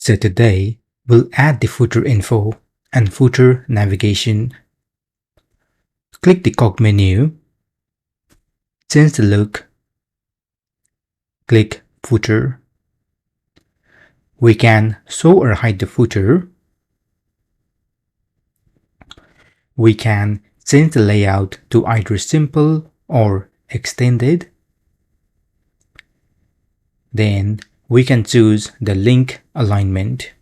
So today, we'll add the footer info and footer navigation. Click the cog menu, change the look, click footer. We can show or hide the footer. We can change the layout to either simple or extended. Then we can choose the link alignment.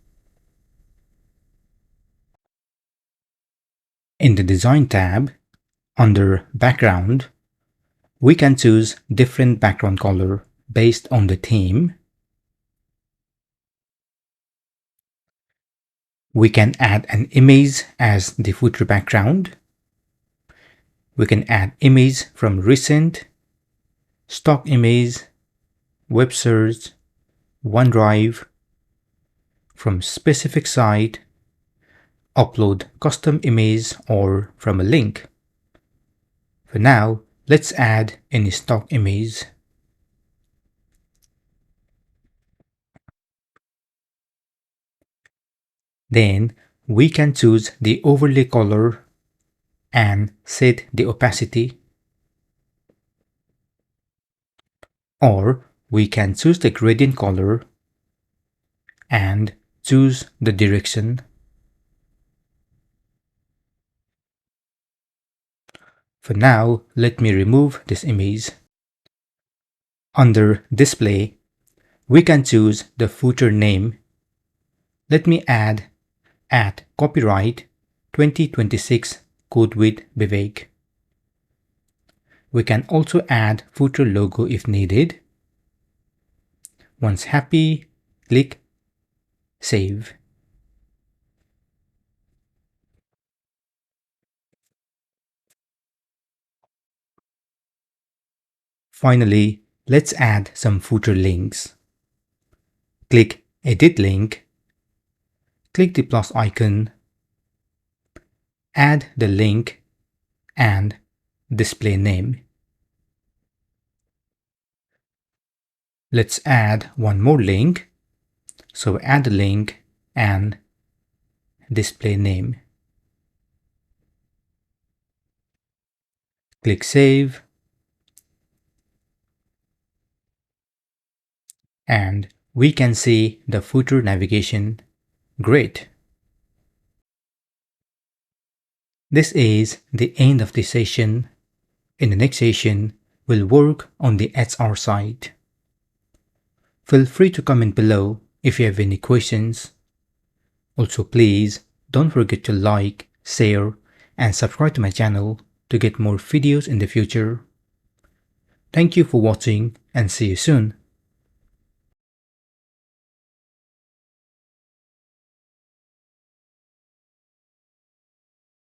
In the Design tab, under Background, we can choose different background color based on the theme. We can add an image as the footer background. We can add image from recent, stock image, web search, OneDrive, from specific site, upload custom image or from a link. For now, let's add any stock image. Then we can choose the overlay color and set the opacity. Or we can choose the gradient color and choose the direction. For now, let me remove this image. Under Display, we can choose the footer name. Let me add @copyright 2026 code with Vivek. We can also add footer logo if needed. Once happy, click Save. Finally, let's add some footer links. Click Edit Link. Click the plus icon. Add the link and display name. Let's add one more link. So add the link and display name. Click Save. And we can see the footer navigation. Great! This is the end of the session. In the next session, we'll work on the HR side. Feel free to comment below if you have any questions. Also, please don't forget to like, share, and subscribe to my channel to get more videos in the future. Thank you for watching and see you soon.